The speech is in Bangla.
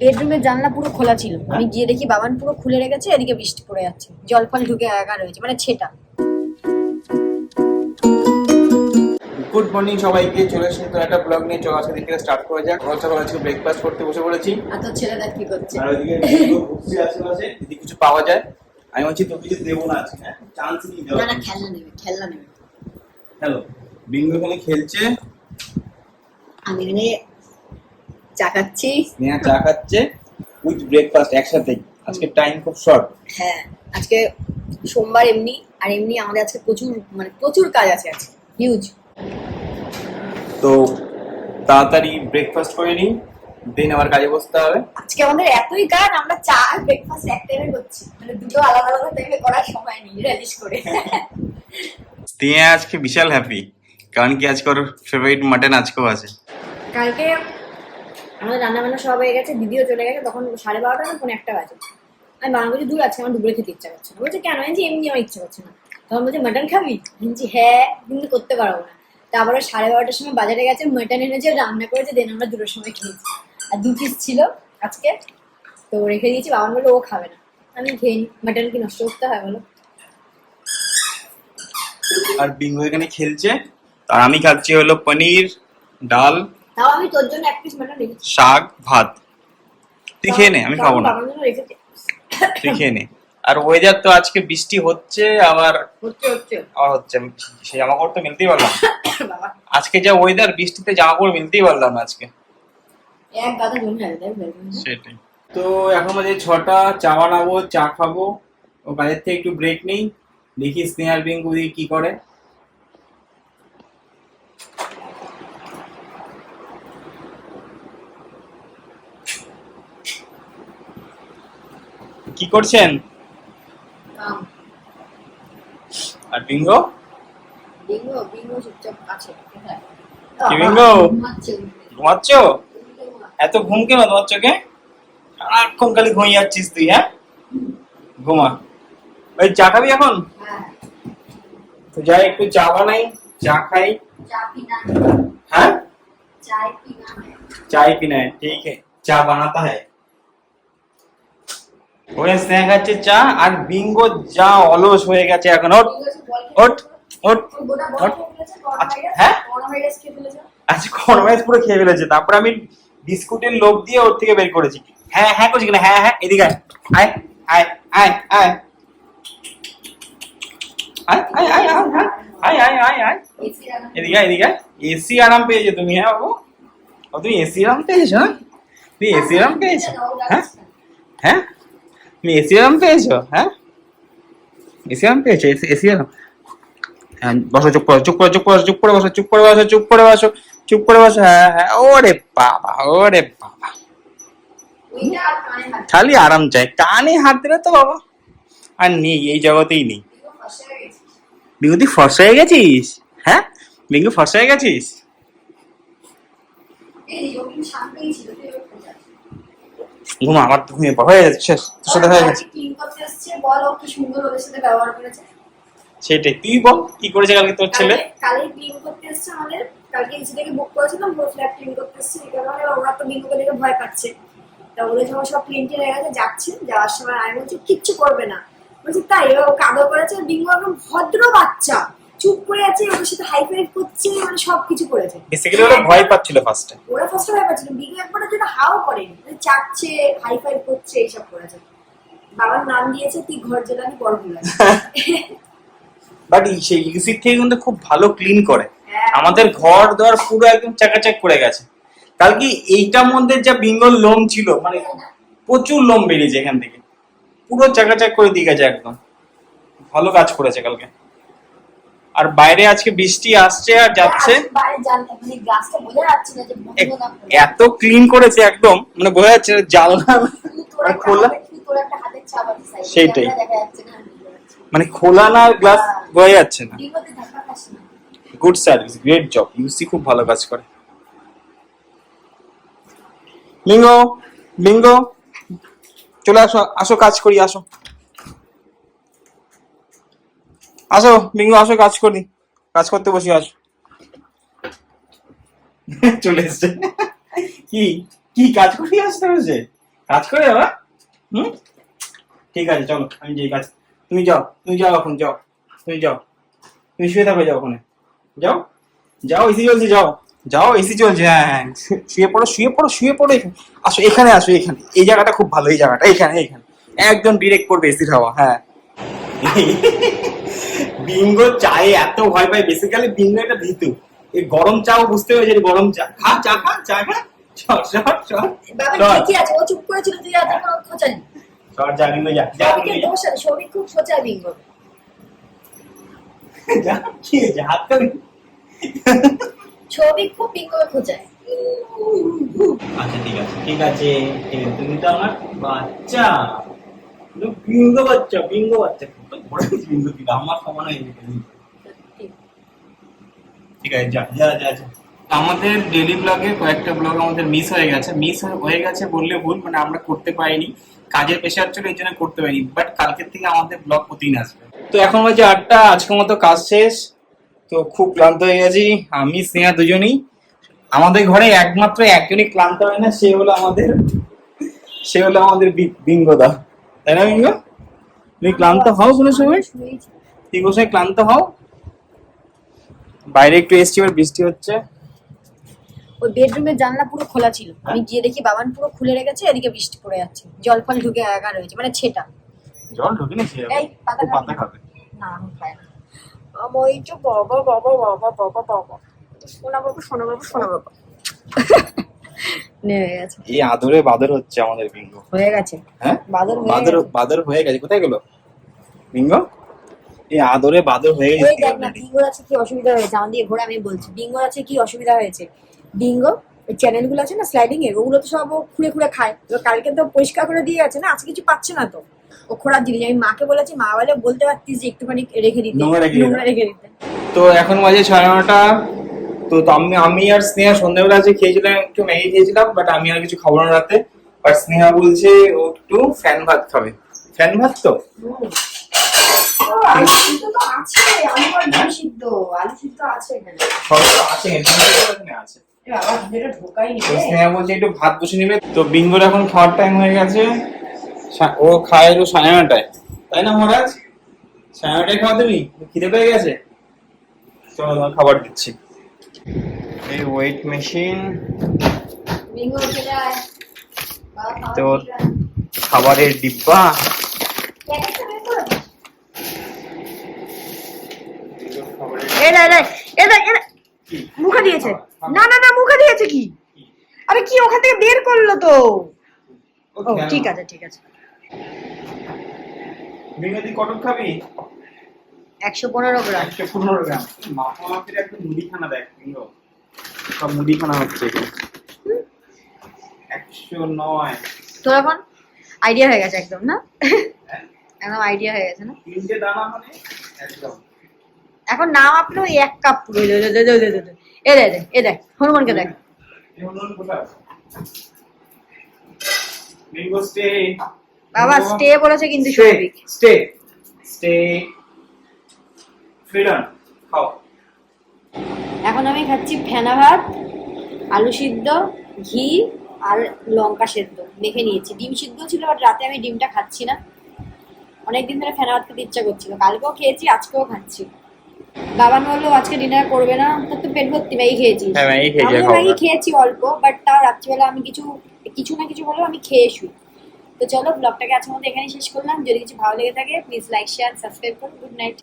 বেডরুমের জানলা পুরো খোলা ছিল, আমি গিয়ে দেখি বাবান পুরো খুলে রেখেছে, এদিকে বৃষ্টি পড়ে যাচ্ছে, জল ফল ঢুকে একা রয়েছে, মানে ছেটা। গুড মর্নিং সবাইকে, চলে এসেছি তো একটা ব্লগ নিয়ে। চলো আজকে দিকে স্টার্ট করা যাক। সকাল আজকে ব্রেকফাস্ট করতে বসে পড়েছি। আর তোর ছেলেটা কি করছে? আর ওইদিকে বসে আশেপাশে যদি কিছু পাওয়া যায়। আমি বলছি তো কিছু দেবো না আজকে, হ্যাঁ চান্স নিয়ে দেবো না, খেলনা নেবে, খেলনা নেবে। হ্যালো, বিঙ্গো এখানে খেলছে, আমি এখানে চা খাচ্ছি। স্নেহা চা খাচ্ছে উইথ ব্রেকফাস্ট একসাথে। আজকে টাইম খুব শর্ট। হ্যাঁ, আজকে সোমবার এমনি, আর এমনি আমাদের আজকে প্রচুর কাজ আছে আজকে, হিউজ। তো তাড়াতাড়ি ব্রেকফাস্ট করে নিই, দেন আবার কাজে বসতে হবে। আজকে আমাদের এতই কাজ, আমরা চা আর ব্রেকফাস্ট এক টাইমে করছি, মানে দুটো আলাদা আলাদা টাইমে করার সময় নেই, রিলিজ করে। স্নেহা আজকে বিশাল হ্যাপি, কারণ কি আজকে ওর ফেভারিট মাটন আজকেও আছে। কালকে আমাদের রান্না বান্না সব হয়ে গেছে, দিদিও চলে গেছে, তখন 12:30 না 1 বাজে। আমি বানানো বলছি দূর আছে, আমার দুপুরে খেতে ইচ্ছা করছে না। বলছে কেন? আমি এমনি আমার ইচ্ছা করছে না। তখন বলছে মাটন খাবি? বলছি হ্যাঁ, কিন্তু করতে পারবো না। তারপরে 12:30টার সময় বাজারে গেছে, মাটন এনেছে, রান্না করেছে, দেন আমরা 2টার সময় খেয়েছি। আর 2 পিস ছিল আজকে, তো রেখে দিয়েছি। বাবা বললো ও খাবে না, আমি খেয়ে নি। মাটন কি নষ্ট করতে হয় বলো? আর বিঙ্গো এখানে খেলছে, আর আমি খাচ্ছি হলো পনির, ডাল, তাও আমি তোর জন্য 1 পিস মাটন রেখেছি। শাক, ভাত। তুই খেয়ে নে, আমি খাবো না। বাবার জন্য রেখেছি। তুই খেয়ে নে। আর ওয়েদার তো আজকে বৃষ্টি হচ্ছে, আবার হচ্ছে। আমি সেই জামা কাপড় তো মিলতেই পারলাম না। বাবা আজকে যা ওয়েদার, বৃষ্টিতে জামা কাপড় মিলতেই পারলাম না আজকে। এক গাদা জমি আছে, তাই বলবো। সেটাই। তো এখন বাজে 6টা, চা বানাবো, চা খাবো। ও কাজের থেকে একটু ব্রেক নেই, দেখি স্নেহার বিঙ্গু দিয়ে কি করে। কি করছেন? আর বিঙ্গো? বিঙ্গো চুপচাপ আছে। কি বিঙ্গো? ঘুমাচ্ছ? এত ঘুম কেন তোমার চোখে? সারাক্ষণ খালি ঘুমিয়ে যাচ্ছিস তুই, হ্যাঁ? ঘুমা। ওই চা খাবি এখন? তো যাই একটু চা বানাই, চা খাই। हाँ चाय पीना है, ठीक है, चा बनाता है। ওই স্নেহা খাচ্ছে চা, আর বিঙ্গো যা অলস হয়ে গেছে এখন। ওঠ ওঠ ওঠ ওঠ। হ্যাঁ আচ্ছা, করোনা ভাইরাস পুরো খেয়ে ফেলেছে। তারপরে আমি বিস্কুটের লোভ দিয়ে ওর থেকে বের করেছি। হ্যাঁ হ্যাঁ করছি কিনা? হ্যাঁ হ্যাঁ, এদিকে আয় আয় আয় আয় আয় আয় আয় আয় আয় আয় আয় আয় এদিকে এদিকে। এসি আরাম পেয়েছো তুমি? হ্যাঁ বাবু, ও তুমি এসি আরাম পেয়েছো? হ্যাঁ তুমি এসি আরাম পেয়েছো? হ্যাঁ হ্যাঁ তুমি এসি আরাম পেয়েছো? হ্যাঁ এসি আরাম পেয়েছো? এসি আরাম। হ্যাঁ বসো, চুপ করো চুপ করো চুপ করো চুপ করে বসো, চুপ করে বসো, চুপ করে বসো, চুপ করে বসো। হ্যাঁ হ্যাঁ। ওরে বাবা, ওরে বাবা, খালি আরাম চাই। কানে হাত দিলে তো বাবা আর নেই, এই জগতেই নেই। বিঙ্গু তুই ফর্সা হয়ে গেছিস? হ্যাঁ বিঙ্গু ফর্সা হয়ে গেছিস? ঘুমা, আমার তো ঘুমিয়ে হয়ে যাচ্ছে, তোর সাথে হয়ে গেছে। সেটাই, তুই বল কি করেছে কালকে তোর ছেলে? কালকে ক্লিন করতে এসেছে আমাদের, কালকে এসে থেকে বুক করেছিলাম, পুরো ফ্ল্যাট ক্লিন করতে এসেছে। এই কারণে ওরা তো বিঙ্গুকে দেখে ভয় পাচ্ছে। তা ওদের যখন সব ক্লিন টিন হয়ে গেছে, যাচ্ছে, যাওয়ার সময় আমি বলছি কিচ্ছু করবে না। বলছি তাই? ও কাদর করেছে। বিঙ্গু একদম ভদ্র বাচ্চা, চুপ করে আছে, ওদের সাথে হাই ফাইভ করছে, মানে সবকিছু করেছে। বেসিক্যালি ওরা ভয় পাচ্ছিল ফার্স্টে। ওরা ফার্স্টে ভয় পাচ্ছিল, বিঙ্গু একবারের জন্য হাও করেনি, চাটছে, হাই ফাইভ করছে, এইসব করেছে। বাবার নাম দিয়েছে তুই ঘর জেলানি বড় বুলা। বাট সেই ইউসির থেকে কিন্তু খুব ভালো ক্লিন করে। আমাদের ঘর দর পুরো একদম চাকাচাক করে গেছে। কালকে এইটার মধ্যে যা বিঙ্গল লোম ছিল, মানে প্রচুর লোম বেরিয়েছে এখান থেকে, পুরো চাকাচাক করে দিয়ে গেছে একদম। ভালো কাজ করেছে কালকে। আর বাইরে আজকে বৃষ্টি আসছে আর যাচ্ছে, এত ক্লিন করেছে একদম, মানে বোঝা যাচ্ছে জানলা খোলা। সেইটাই, মানে খোলা না গ্লাস বোঝা যাচ্ছে না। গুড সার্ভিস, গ্রেট জব, ইউসি খুব ভালো কাজ করে। বিঙ্গো বিঙ্গো চলে আসো, আসো কাজ করি, আসো আসো বিঙ্গো, আসো কাজ করি, কাজ করতে বসি, আসো। চলে এসছে। কি কি কাজ করি আসতে হয়েছে? কাজ করে যাবা? হুম, ঠিক আছে চলো, আমি যাই কাজ। তুমি যাও এখন, তুমি শুয়ে থাকো, যাও ওখানে, যাও এসি চলছে, যাও এসি চলছে, হ্যাঁ শুয়ে পড়ো এখানে। আসো এখানে, এই জায়গাটা খুব ভালো, এই জায়গাটা এখানে একদম ডিরেক্ট পড়বে এসির হাওয়া। হ্যাঁ বিঙ্গো চায়ে এত ভয় পায়, বেসিক্যালি বিঙ্গো এটা ভীতু। এই গরম চাও বুঝতে পেরেছি, গরম চা খা, চা খা বাবা ঠিকই আছে, ও চুপ করেছিল, তুই আর কোনো খোঁচালি। যা বিঙ্গো যা সৌভিকের দোষ আছে, সৌভিক খুব খোঁচায় বিঙ্গো। যা কি হয়েছে, হাত কাঁপি। সৌভিক খুব বিঙ্গোকে খোঁচায়। আচ্ছা ঠিক আছে, তুমি তো আমার বাচ্চা, বিঙ্গো বাচ্চা কত বড় বিঙ্গো, দিদা আমার সমান হয়ে গেছে। ঠিক আছে যা। আমাদের ডেইলি ব্লগে কয়েকটা ব্লগ আমাদের মিস হয়ে গেছে বললে ভুল, মানে আমরা করতে পারিনি, কাজের প্রেশার ছিল, এই জন্য করতে পারিনি। বাট কালকের থেকে আমাদের ব্লগ প্রতিদিন আসবে। তো এখন বাজে 8টা, আজকের মতো কাজ শেষ। তো খুব ক্লান্ত হয়ে গেছি, আমি স্নেহা দুজনেই। আমাদের ঘরে একমাত্র একজনই ক্লান্ত হয় না, সে হলো আমাদের বিঙ্গোদা, তাই না বিঙ্গো? তুমি ক্লান্ত হও কোনো সময়? তুমি কোনো সময় ক্লান্ত হও? বাইরে একটু এসছি, এবার বৃষ্টি হচ্ছে। ওই বেডরুমের জানলা পুরো খোলা ছিল, আমি গিয়ে দেখি বাবান পুরো খুলে রেখেছে, এদিকে বৃষ্টি পড়ে যাচ্ছে, জল ফল ঢুকে একা রয়েছে, মানে ছেটা। জল ঢুকে না, এই পাতা খাবে না, আমি খাই না। ওই যে বাবা শোনা বাবা নেমে গেছে। এই আদরে বাদর হচ্ছে আমাদের বিঙ্গো। হয়ে গেছে, হ্যাঁ বাদর হয়ে গেছে। কোথায় গেল বিঙ্গো? এই আদরে বাদর হয়ে গেছে। ওই দেখ না, বিঙ্গোর আছে কি অসুবিধা হয়েছে, আমার দিকে ঘোরা, আমি বলছি বিঙ্গোর আছে কি অসুবিধা হয়েছে। বিঙ্গো ওই চ্যানেল গুলো আছে না স্লাইডিং এর, ওগুলো তো সব ও খুঁড়ে খায়। এবার কালকে তো পরিষ্কার করে দিয়ে গেছে না, আজকে কিছু পাচ্ছে না তো, ও খোঁড়ার জিনিস। আমি মাকে বলেছি, মা বলতে পারতিস যে একটুখানি রেখে দিতে, নোংরা রেখে দিতে। তো এখন বাজে 9:30। তো আমি আর স্নেহা সন্ধ্যাবেলা আজকে খেয়েছিলাম, একটু ম্যাগি খেয়েছিলাম, বাট আমি আর কিছু খাবো না রাতে। বাট স্নেহা বলছে ও একটু ফ্যান ভাত খাবে। ফ্যান ভাত তো আলু সিদ্ধ তো আছে, আলু সিদ্ধ আছে এখানে, সব তো আছে, এখানে আছে। তো স্নেহা বলছে একটু ভাত বসে নেবে। তো বিঙ্গোর এখন খাওয়ার টাইম হয়ে গেছে, ও খায় একটু 9:30টায়, তাই না মহারাজ? 9:30টায় খাওয়া দেবি, খিদে পেয়ে গেছে, চলো তোমার খাবার দিচ্ছি। এই ওয়েট মেশিন, বিঙ্গো উঠে যায়, তো খাবারের ডিব্বা। মুখে দিয়েছে, না মুখে দিয়েছে কি? আরে কি ওখান থেকে বের করলো তো। ও ঠিক আছে বিঙ্গোদি কটক খাবি? 115 গ্রাম। 115 গ্রাম। মাপামাপির একটা মুদিখানা দেখ বিঙ্গো, সব মুদিখানা হচ্ছে এখানে। 109। তোর এখন আইডিয়া হয়ে গেছে একদম, না? একদম আইডিয়া হয়ে গেছে না? 3টে দানা মানে একদম। এখন নাম আপনি 1 কাপ পুরো এ দেখ হনুমানকে দেখ। হনুমান কোথায়? Bingo stay. বাবা স্টে বলেছে কিন্তু সৌভিক। স্টে ফ্রিডম খাও। এখন আমি খাচ্ছি ফেনা ভাত, আলু সিদ্ধ, ঘি আর লঙ্কা সেদ্ধ মেখে নিয়েছি। ডিম সিদ্ধ ছিল, বাট রাতে আমি ডিমটা খাচ্ছি না, অনেকদিন ধরে ফেনা ভাত খেতে ইচ্ছা করছিল, কালকেও খেয়েছি, আজকেও খাচ্ছি। বাবা বললো আজকে ডিনার করবে না, তোর তো পেট ভর্তি ম্যাগি খেয়েছিস। ম্যাগি খেয়েছি অল্প, বাট তাও রাত্রিবেলা আমি কিছু না কিছু হলেও আমি খেয়ে শুই। তো চলো ব্লগটাকে আজকের মধ্যে এখানেই শেষ করলাম। যদি কিছু ভালো লেগে থাকে প্লিজ লাইক শেয়ার সাবস্ক্রাইব করুন। Good night.